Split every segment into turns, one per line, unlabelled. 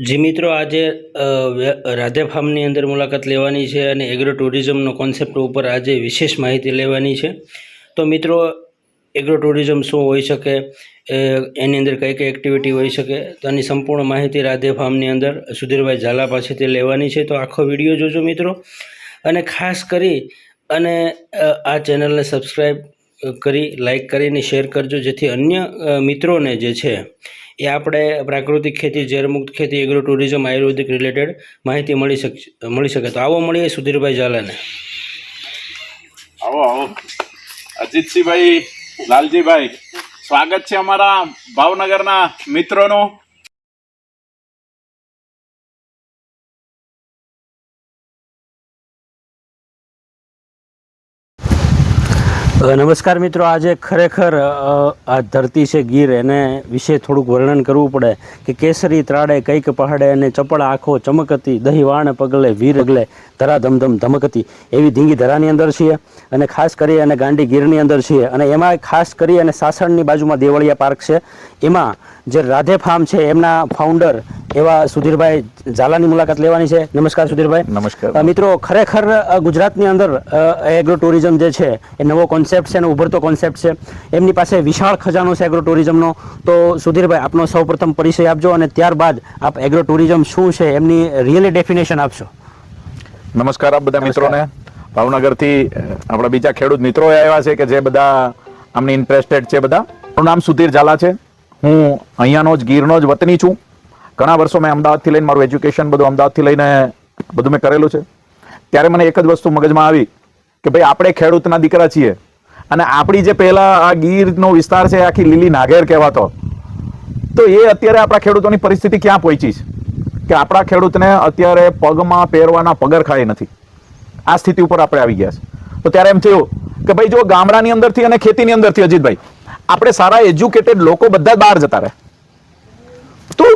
જી મિત્રો, આજે રાધે ફાર્મની અંદર મુલાકાત લેવાની છે અને એગ્રો ટુરિઝમનો કોન્સેપ્ટ ઉપર આજે વિશેષ માહિતી લેવાની છે. તો મિત્રો, એગ્રો ટુરિઝમ શું હોઈ શકે, એની અંદર કઈ કઈ એક્ટિવિટી હોઈ શકે, તો આની સંપૂર્ણ માહિતી રાધે ફાર્મની અંદર સુધીરભાઈ ઝાલા પાસેથી લેવાની છે. તો આખો વિડીયો જોજો મિત્રો, અને ખાસ કરી અને આ ચેનલને સબસ્ક્રાઈબ કરી લાઈક કરીને શેર કરજો, જેથી અન્ય મિત્રોને જે છે એ આપણે પ્રાકૃતિક ખેતી, ઝેરમુક્ત ખેતી, એગ્રો ટુરિઝમ, આયુર્વેદિક રિલેટેડ માહિતી મળી શકે. તો આવો મળીએ સુધીરભાઈ ઝાલાને.
આવો આવો અજીતસિંહભાઈ, લાલજીભાઈ, સ્વાગત છે અમારા ભાવનગરના મિત્રોનું.
નમસ્કાર મિત્રો, આજે ખરેખર આ ધરતી છે ગીર, એને વિશે થોડુંક વર્ણન કરવું પડે કે કેસરી ત્રાડે કઈક પહાડે અને ચપળ આંખો ચમકતી, દહીં વાણ પગલે વીર અગલે ધરા ધમધમ ધમકતી, એવી ધીંગી ધરાની અંદર છીએ અને ખાસ કરી અને ગાંડી ગીરની અંદર છીએ. અને એમાં ખાસ કરી અને સાસણની બાજુમાં દેવળિયા પાર્ક છે, એમાં જે રાધે ફાર્મ છે એમના ફાઉન્ડર એવા સુધીરભાઈ ઝાલાની મુલાકાત લેવાની છે. નમસ્કાર સુધીરભાઈ.
નમસ્કાર
મિત્રો, ખરેખર ગુજરાતની અંદર એગ્રો ટુરિઝમ જે છે એ નવો કોન્સેપ્ટ છે અને ઉભરતો કોન્સેપ્ટ છે. એમની પાસે વિશાળ ખજાનો છે એગ્રો ટુરિઝમનો. તો સુધીરભાઈ, આપનો સૌપ્રથમ પરિચય આપજો અને ત્યારબાદ આપ એગ્રો ટુરિઝમ શું છે એમની રિયલી ડેફિનેશન આપશો.
નમસ્કાર આપ બધા મિત્રોને. ભાવનગરથી આપણા બીજા ખેડૂત મિત્રો આવ્યા છે કે જે બધા આમની ઇન્ટરેસ્ટેડ છે. બધા મારું નામ સુધીર ઝાલા છે. હું અહીંયાનો જ ગીરનો જ વતની છું. ઘણા વર્ષો મેં અમદાવાદથી લઈને મારું એજ્યુકેશન બધું અમદાવાદથી લઈને બધું મેં કરેલું છે. ત્યારે મને એક જ વસ્તુ મગજમાં આવી કે ભાઈ આપણે ખેડૂતના દીકરા છીએ અને આપણી જે પહેલા આ ગીરનો વિસ્તાર છે આખી લીલી નાગેર કહેવાતો, તો એ અત્યારે આપણા ખેડૂતોની પરિસ્થિતિ ક્યાં પહોંચી છે કે આપણા ખેડૂતને અત્યારે પગમાં પહેરવાના પગરખાય નથી. આ સ્થિતિ ઉપર આપણે આવી ગયા છે. તો ત્યારે એમ થયું કે ભાઈ જો ગામડાની અંદરથી અને ખેતીની અંદરથી અજીતભાઈ આપણે સારા એજ્યુકેટેડ લોકો બધા બહાર જતા રહે, તો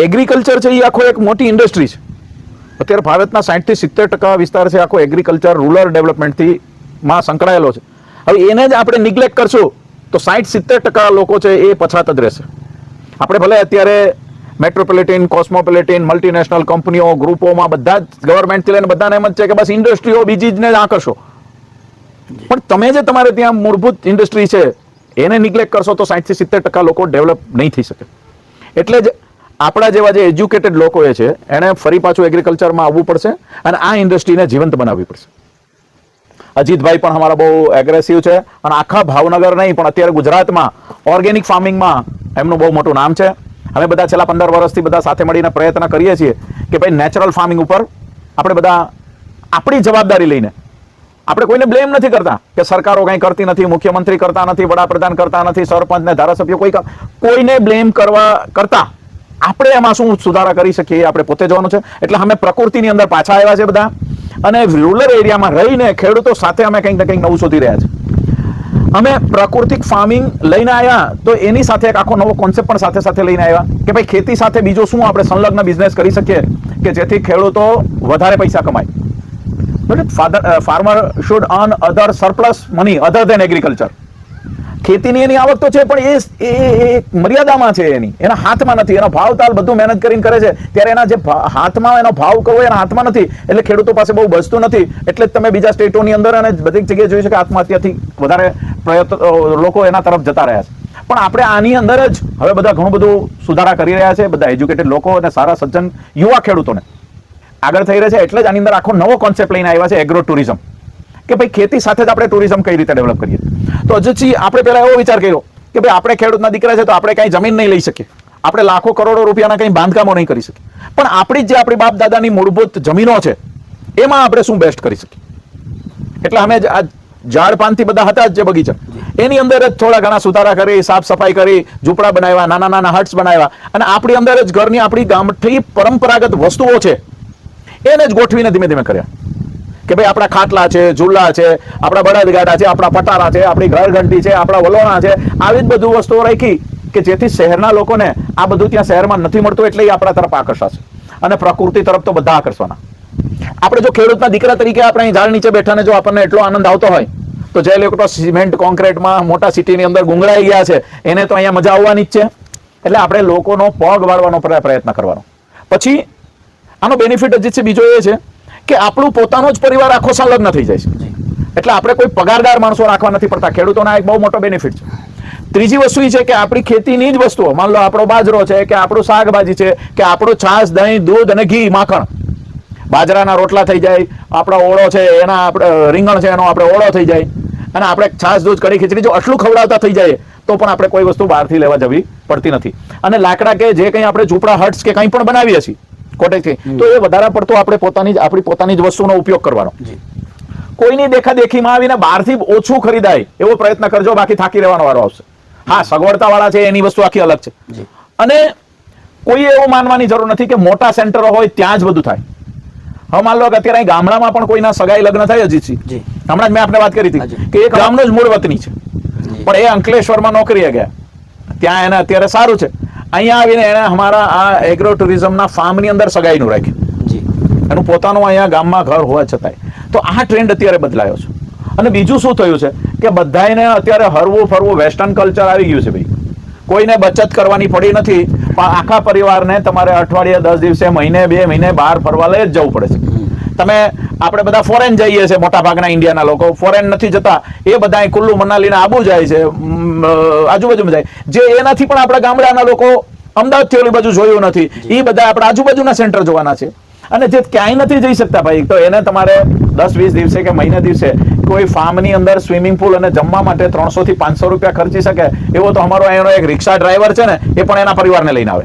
એગ્રીકલ્ચર છે એ આખો એક મોટી ઇન્ડસ્ટ્રી છે. અત્યારે ભારતના 60 થી 70% વિસ્તાર છે આખો એગ્રીકલ્ચર રૂરલ ડેવલપમેન્ટથી માં સંકળાયેલો છે. હવે એને જ આપણે નિગ્લેક્ટ કરશું તો 60-70% લોકો છે એ પછાત જ રહેશે. આપણે ભલે અત્યારે મેટ્રોપોલિટન, કોસ્મોપોલિટન, મલ્ટીનેશનલ કંપનીઓ, ગ્રુપોમાં બધા જ ગવર્મેન્ટથી લઈને બધાને એમ જ છે કે બસ ઇન્ડસ્ટ્રીઓ બીજી જ ને જ આકર્ષો, પણ તમે જે તમારે ત્યાં મૂળભૂત ઇન્ડસ્ટ્રી છે એને નિગ્લેક્ટ કરશો તો 60-70% લોકો ડેવલપ નહીં થઈ શકે. એટલે જ આપણા જેવા જે એજ્યુકેટેડ લોકો છે એને ફરી પાછું એગ્રીકલ્ચરમાં આવવું પડશે અને આ ઇન્ડસ્ટ્રીને જીવંત બનાવવી પડશે. અજીતભાઈ પણ અમારા બહુ એગ્રેસિવ છે અને આખા ભાવનગર નહીં પણ અત્યારે ગુજરાતમાં ઓર્ગેનિક ફાર્મિંગમાં એમનું બહુ મોટું નામ છે. અમે બધા છેલ્લા 15 વર્ષથી બધા સાથે મળીને પ્રયત્ન કરીએ છીએ કે ભાઈ નેચરલ ફાર્મિંગ ઉપર આપણે બધા આપણી જવાબદારી લઈને, આપણે કોઈને બ્લેમ નથી કરતા કે સરકારો કંઈ કરતી નથી, મુખ્યમંત્રી કરતા નથી, વડાપ્રધાન કરતા નથી, સરપંચ ને ધારાસભ્યો કોઈને બ્લેમ કરવા કરતા આપણે એમાં શું સુધારા કરી શકીએ આપણે પોતે જોવાનું છે. એટલે અમે પ્રકૃતિની અંદર પાછા આવ્યા છે બધા અને રૂરલ એરિયામાં રહીને ખેડૂતો સાથે અમે કંઈક ને કંઈક નવું શોધી રહ્યા છે. અમે પ્રાકૃતિક ફાર્મિંગ લઈને આવ્યા તો એની સાથે એક આખો નવો કોન્સેપ્ટ પણ સાથે સાથે લઈને આવ્યા કે ભાઈ ખેતી સાથે બીજો શું આપણે સંલગ્ન બિઝનેસ કરી શકીએ કે જેથી ખેડૂતો વધારે પૈસા કમાય. Farmer should earn other surplus money other than agriculture. ખેતીની એની આવક તો છે પણ એ મર્યાદામાં છે, એના હાથમાં નથી. એનો ભાવતાલ બધું મહેનત કરીને કરે છે ત્યારે એના જે હાથમાં એનો ભાવ કરવો એના હાથમાં નથી, એટલે ખેડૂતો પાસે બહુ બચતું નથી. એટલે જ તમે બીજા સ્ટેટોની અંદર અને બધી જગ્યાએ જોઈ છે કે આત્મહત્યાથી વધારે લોકો એના તરફ જતા રહ્યા છે. પણ આપણે આની અંદર જ હવે બધા ઘણું બધું સુધારા કરી રહ્યા છે. બધા એજ્યુકેટેડ લોકો અને સારા સજ્જન યુવા ખેડૂતોને આગળ થઈ રહ્યા છે. એટલે જ આની અંદર આખો નવો કોન્સેપ્ટ લઈને આવ્યા છે એગ્રો ટુરિઝમ, કે ભાઈ ખેતી સાથે જ આપણે ટુરિઝમ કઈ રીતે ડેવલપ કરીએ. તો અજીતજી, આપણે પહેલા એવો વિચાર કર્યો કે ભાઈ આપણે ખેડૂતના દીકરા છે તો આપણે કઈ જમીન નહીં લઈ શકીએ, આપણે લાખો કરોડો રૂપિયાના કઈ બાંધકામો નહીં કરી શકીએ, પણ આપણી જે આપણી બાપ દાદાની મૂળભૂત જમીનો છે એમાં આપણે શું બેસ્ટ કરી શકીએ. એટલે અમે આ ઝાડ પાનથી બધા હતા જે બગીચા, એની અંદર જ થોડા ઘણા સુધારા કરી, સાફ સફાઈ કરી, ઝૂંપડા બનાવ્યા, નાના નાના હટ્સ બનાવ્યા અને આપણી અંદર જ ઘરની આપણી ગામઠી પરંપરાગત વસ્તુઓ છે એને જ ગોઠવીને ધીમે ધીમે કર્યા કે ભાઈ આપણા ખાટલા છે, ઝૂલા છે, આપણા બળદગાડા છે, આપણા પટારા છે, આપણી ઘરઘંટી છે, આપણા વલોણા છે, આવી જ બધું વસ્તુઓ રાખી કે જેથી શહેરના લોકોને આ બધું ત્યાં શહેરમાં નથી મળતું એટલે એ આપણા તરફ આકર્ષાશે અને પ્રકૃતિ તરફ તો બધા આકર્ષવાના. આપણે જો ખેડૂતના દીકરા તરીકે આપણે ઝાડ નીચે બેઠાને જો આપણને એટલો આનંદ આવતો હોય તો જે લોકો સિમેન્ટ કોન્ક્રીટમાં મોટા સિટીની અંદર ગુંગળાઈ ગયા છે એને તો અહીંયા મજા આવવાની જ છે. એટલે આપણે લોકોનો પગ વાળવાનો પ્રયત્ન કરવાનો. પછી આનો બેનિફિટ હજી છે બીજો એ છે કે આપણું પોતાનો જ પરિવાર આખો સંલગ્ન થઈ જાય છે, એટલે આપણે કોઈ પગારદાર માણસો રાખવા નથી પડતા. ખેડૂતોના એક બહુ મોટો બેનિફિટ છે. ત્રીજી વસ્તુ એ છે કે આપણી ખેતીની જ વસ્તુઓ, માન લો આપણો બાજરો છે કે આપણું શાકભાજી છે કે આપણું છાશ, દહીં, દૂધ અને ઘી, માખણ, બાજરાના રોટલા થઈ જાય, આપણો ઓળો છે એના આપણે રીંગણ છે એનો આપણે ઓળો થઈ જાય, અને આપણે છાશ, દૂધ, કઢી, ખીચડી જો આટલું ખવડાવતા થઈ જાય તો પણ આપણે કોઈ વસ્તુ બહારથી લેવા જવી પડતી નથી. અને લાકડા કે જે કંઈ આપણે ઝૂંપડા, હટ્સ કે કંઈ પણ બનાવીએ છીએ કોટેજ કે, તો એ વધારે પડતો આપણે આપણી પોતાની જ વસ્તુનો ઉપયોગ કરવાનો. કોઈની દેખાદેખીમાં આવીને બહારથી ઓછું ખરીદાય એવો પ્રયત્ન કરજો, બાકી થાકી રહેવાનો વારો આવશે. હા, સગવડતા વાળા છે એની વસ્તુ આખી અલગ છે. અને કોઈ એવું માનવાની જરૂર નથી કે મોટા સેન્ટરો હોય ત્યાં જ બધું થાય. હવે માન લો કે અત્યારે ગામડામાં પણ કોઈના સગાઈ લગ્ન થાય અજીતજી, હમણાં જ મેં આપણે વાત કરી હતી કે એક ગામનો જ મૂળ વતની છે, પણ એ અંકલેશ્વરમાં નોકરીએ ગયા, ત્યાં એને અત્યારે સારું છે. અહીંયા આવીને એને અમારા આ એગ્રો ટુરિઝમના ફાર્મની અંદર સગાઈનું રાખ્યું, એનું પોતાનું અહીંયા ગામમાં ઘર હોવા છતાંય. તો આ ટ્રેન્ડ અત્યારે બદલાયો છે. અને બીજું શું થયું છે કે બધાને અત્યારે હરવું ફરવું વેસ્ટર્ન કલ્ચર આવી ગયું છે. ભાઈ, કોઈને બચત કરવાની પડી નથી, પણ આખા પરિવારને તમારે અઠવાડિયે, 10 દિવસે, મહિને, 2 મહિને બહાર ફરવા લઈ જ જવું પડે છે. તમે આપણે બધા ફોરેન જઈએ છીએ, મોટા ભાગના ઇન્ડિયાના લોકો ફોરેન નથી જતા, એ બધા કુલ્લુ મનાલી ને આબુ જાય છે, આજુબાજુમાં જાય. જે એનાથી પણ આપણા ગામડાના લોકો અમદાવાદથી ઓલી બાજુ જોયું નથી, એ બધા આપણા આજુબાજુના સેન્ટર જોવાના છે. અને જે ક્યાંય નથી જઈ શકતા ભાઈ, તો એને તમારે 10-20 દિવસે કે મહિને દિવસે કોઈ ફાર્મની અંદર સ્વિમિંગ પુલ અને જમવા માટે 300 થી 500 રૂપિયા ખર્ચી શકે એવો તો અમારો અહીંનો એક રિક્ષા ડ્રાઈવર છે ને, એ પણ એના પરિવારને લઈને આવે.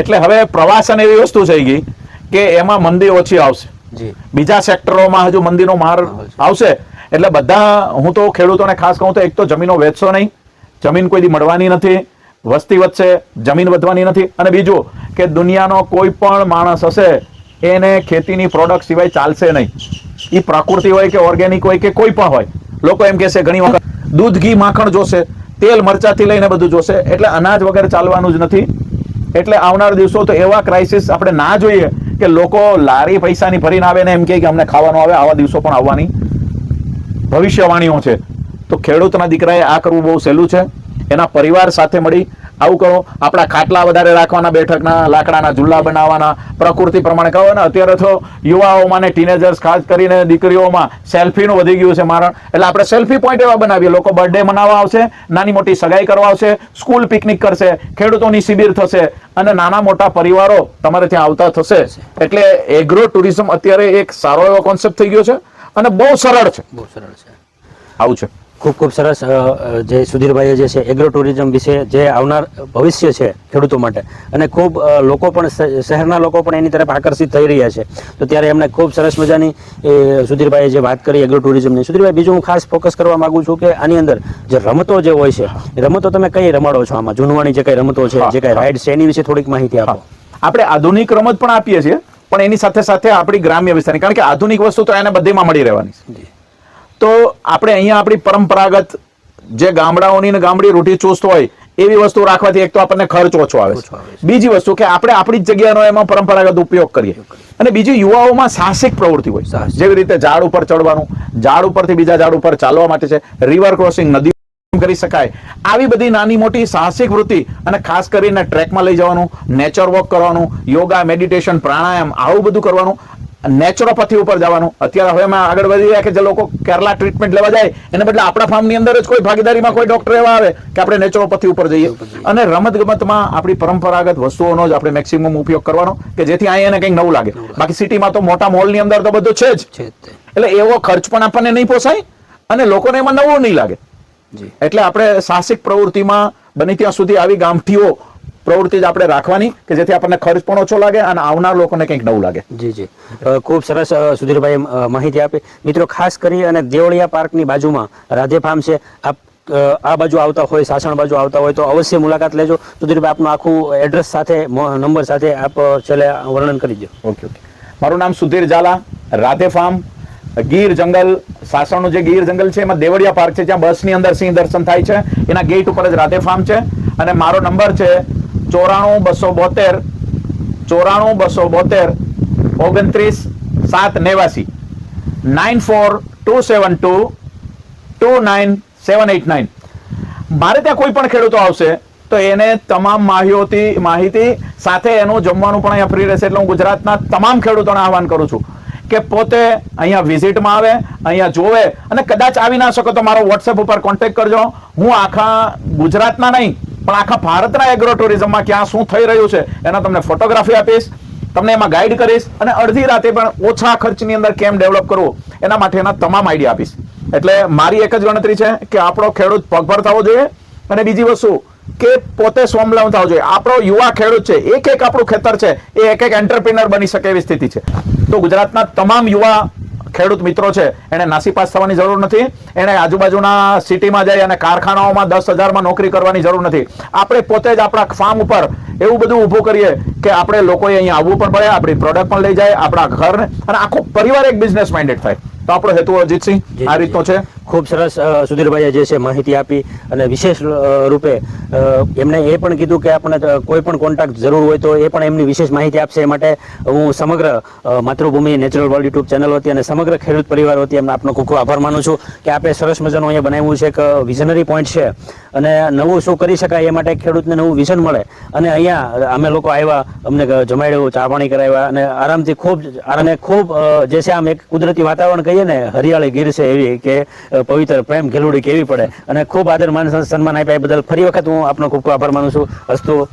એટલે હવે પ્રવાસન એવી વસ્તુ થઈ ગઈ કે એમાં મંદી ઓછી આવશે, બીજા સેક્ટરોમાં હજુ મંદીનો માર આવશે. એટલે બધા, હું તો ખેડૂતોને ખાસ કહું તો એક તો જમીનો વેચશો નહીં, જમીન કોઈ દી મળવાની નથી, વસ્તી વધશે, જમીન વધવાની નથી. અને બીજું કે દુનિયાનો કોઈ પણ માણસ હશે એને ખેતીની પ્રોડક્ટ સિવાય ચાલશે નહીં. એ પ્રકૃતિ હોય કે ઓર્ગેનિક હોય કે કોઈ પણ હોય. લોકો એમ કહેશે ઘણી વખત દૂધ, ઘી, માખણ જોશે, તેલ મરચાથી લઈને બધું જોશે, એટલે અનાજ વગર ચાલવાનું જ નથી. એટલે આવનાર દિવસો તો એવા ક્રાઇસિસ આપણે ના જોઈએ કે લોકો લારી પૈસાની ભરીને આવે ને એમ કે અમને ખાવાનું આવે. આવા દિવસો પણ આવવાની ભવિષ્યવાણીઓ છે. તો ખેડૂતના દીકરાએ આ કરવું બહુ સહેલું છે. એના પરિવાર સાથે મળી આવું કરો. આપણા ખાટલા વધારે રાખવાના, બેઠકના લાકડાના ઝૂલા બનાવવાના, પ્રકૃતિ પ્રમાણે કહો ને. અત્યારે તો યુવાઓમાં ને ટીનેજર્સ, ખાસ કરીને દીકરીઓમાં સેલ્ફીનું વધી ગયું છે મારણ. એટલે આપણે સેલ્ફી પોઈન્ટ એવા બનાવીએ. લોકો બર્થડે મનાવવા આવશે, નાની મોટી સગાઈ કરવા આવશે, સ્કૂલ પિકનિક કરશે, ખેડૂતોની શિબિર થશે, અને નાના મોટા પરિવારો તમારે ત્યાં આવતા થશે. એટલે એગ્રો ટુરિઝમ અત્યારે એક સારો એવો કોન્સેપ્ટ થઈ ગયો છે અને બહુ સરળ છે. આવું છે.
ખૂબ ખૂબ સરસ જે સુધીરભાઈએ જે છે એગ્રો ટુરિઝમ વિશે જે આવનાર ભવિષ્ય છે ખેડૂતો માટે, અને ખૂબ લોકો પણ શહેરના લોકો પણ એની તરફ આકર્ષિત થઈ રહ્યા છે. તો ત્યારે એમને ખૂબ સરસ મજાની સુધીરભાઈએ જે વાત કરી એગ્રો ટુરિઝમની. સુધીરભાઈ, બીજું હું ખાસ ફોકસ કરવા માંગુ છું કે આની અંદર જે રમતો જે હોય છે, રમતો તમે કઈ રમાડો છો આમાં? જૂનવાણી જે કઈ રમતો છે, જે કઈ રાઇડ છે, એની વિશે થોડીક માહિતી આપો.
આપણે આધુનિક રમત પણ આપીએ છીએ, પણ એની સાથે સાથે આપણી ગ્રામ્ય વિસ્તારની, કારણ કે આધુનિક વસ્તુ તો એને બધીમાં મળી રહેવાની છે. તો આપણે અહીંયા આપણી પરંપરાગત જે ગામડાઓની ને ગામડી રૂઢી ચુસ્ત હોય એવી વસ્તુ રાખવાથી એક તો આપણને ખર્ચ ઓછો આવે છે. બીજી વસ્તુ કે આપણે આપણી જ જગ્યાનો એમાં પરંપરાગત ઉપયોગ કરીએ. અને બીજી, યુવાઓમાં સાહસિક પ્રવૃત્તિ હોય, જેવી રીતે ઝાડ ઉપર ચડવાનું, ઝાડ ઉપરથી બીજા ઝાડ ઉપર ચાલવા માટે છે, રિવર ક્રોસિંગ, નદી કરી શકાય, આવી બધી નાની મોટી સાહસિક વૃત્તિ. અને ખાસ કરીને ટ્રેકમાં લઈ જવાનું, નેચર વોક કરવાનું, યોગા, મેડિટેશન, પ્રાણાયામ, આવું બધું કરવાનું, નેચરોપેથી ઉપર જવાનું. અત્યારે હવે આગળ વધી રહ્યા કે જે લોકો કેરલા ટ્રીટમેન્ટ લેવા જાય એને બદલે આપણા ફાર્મની અંદર જ કોઈ ભાગીદારીમાં કોઈ ડોક્ટર એવા આવે કે આપણે નેચરોપેથી ઉપર જઈએ. અને રમત ગમતમાં આપણી પરંપરાગત વસ્તુઓનો જ આપણે મેક્સિમમ ઉપયોગ કરવાનો કે જેથી અહીંયા એને કંઈક નવું લાગે. બાકી સિટીમાં તો મોટા મોલની અંદર તો બધું છે જ, એટલે એવો ખર્ચ પણ આપણને નહીં પોસાય અને લોકોને એમાં નવું નહીં લાગે. એટલે આપણે સાહસિક પ્રવૃત્તિમાં બની ત્યાં સુધી આવી ગામઠીઓ પ્રવૃત્તિ જ આપણે રાખવાની કે જેથી આપણને ખર્ચ પણ ઓછો લાગે અને આવનાર લોકોને કંઈક નવું લાગે.
જી, ખૂબ સરસ સુધીરભાઈ માહિતી આપી. મિત્રો, ખાસ કરી અને દેવળિયા પાર્કની બાજુમાં રાધે ફાર્મ છે. આપ આ બાજુ આવતા હોય, સાસણ બાજુ આવતા હોય તો અવશ્ય મુલાકાત લેજો. સુધીરભાઈ, આપનું આખું એડ્રેસ સાથે, નંબર સાથે આપ છેલ્લે વર્ણન કરી દો.
ઓકે. મારું નામ સુધીર ઝાલા, રાધે ફાર્મ, ગીર જંગલ, સાસણનું જે ગીર જંગલ છે એમાં દેવળિયા પાર્ક છે, જ્યાં બસની અંદર સિંહ દર્શન થાય છે, એના ગેટ ઉપર જ રાધે ફાર્મ છે. અને મારો નંબર છે 94 272 29 789 94 272 29 789. મારે ત્યાં કોઈ પણ ખેડૂતો આવશે તો એને તમામ માહિતી સાથે એનું જમવાનું પણ અહીંયા ફ્રી રહેશે. એટલે હું ગુજરાતના તમામ ખેડૂતોને આહવાન કરું છું કે પોતે અહીંયા વિઝિટમાં આવે, અહીંયા જોવે, અને કદાચ આવી ના શકો તો મારો વોટ્સએપ ઉપર કોન્ટેક્ટ કરજો. હું આખા ગુજરાતના નહીં પણ આખા ભારતના એગ્રો ટુરિઝમમાં ક્યાં શું થઈ રહ્યું છે એના તમને ફોટોગ્રાફી આપીશ, તમને એમાં ગાઈડ કરીશ, અને અડધી રાતે પણ ઓછા ખર્ચની અંદર કેમ ડેવલપ કરવું એના માટેના તમામ આઈડિયા આપીશ. એટલે મારી એક જ ગણતરી છે કે આપણો ખેડૂત પગભર થવો જોઈએ, અને બીજી વસ્તુ કે પોતે સ્વલંબ થવો જોઈએ. આપણો યુવા ખેડૂત છે, એક એક આપણું ખેતર છે, એ એક એક એન્ટરપ્રિનર બની શકે એવી સ્થિતિ છે. તો ગુજરાતના તમામ યુવા ખેડૂત મિત્રો છે એને નાસીપાસ થવાની જરૂર નથી, એને આજુબાજુના સિટીમાં જાય અને કારખાનાઓમાં 10,000માં નોકરી કરવાની જરૂર નથી. આપણે પોતે જ આપણા ફાર્મ ઉપર એવું બધું ઊભું કરીએ કે આપણે લોકોએ અહીંયા આવવું પણ પડે, આપણી પ્રોડક્ટ પણ લઈ જાય, આપણા ઘરને, અને આખો પરિવાર એક બિઝનેસ માઇન્ડેડ થાય. તો આપણો હેતુ અજીતસિંહ આ રીતનો છે.
ખૂબ સરસ સુધીરભાઈએ જે છે માહિતી આપી, અને વિશેષ રૂપે એમણે એ પણ કીધું કે આપણને કોઈ પણ કોન્ટેક્ટ જરૂર હોય તો એ પણ એમની વિશેષ માહિતી આપશે. એ માટે હું સમગ્ર Mathrubhumi natural world YouTube channel વતી અને સમગ્ર ખેડૂત પરિવાર વતી એમને આપનો ખૂબ ખૂબ આભાર માનું છું કે આપે સરસ મજાનું અહીંયા બનાવ્યું છે. એક વિઝનરી પોઈન્ટ છે, અને નવું શું કરી શકાય એ માટે ખેડૂતને નવું વિઝન મળે. અને અહીંયા અમે લોકો આવ્યા, અમને જમાડ્યું, ચા પાણી કરાવ્યા, અને આરામથી ખૂબ જે છે આમ એક કુદરતી વાતાવરણ કહીએ ને, હરિયાળી ગીર છે એવી કે પવિત્ર પ્રેમ ખેલુડી કેવી પડે, અને ખૂબ આદર માન સન્માન આપ્યા એ બદલ ફરી વખત હું આપનો ખૂબ ખૂબ આભાર માનું છું. અસ્તુ.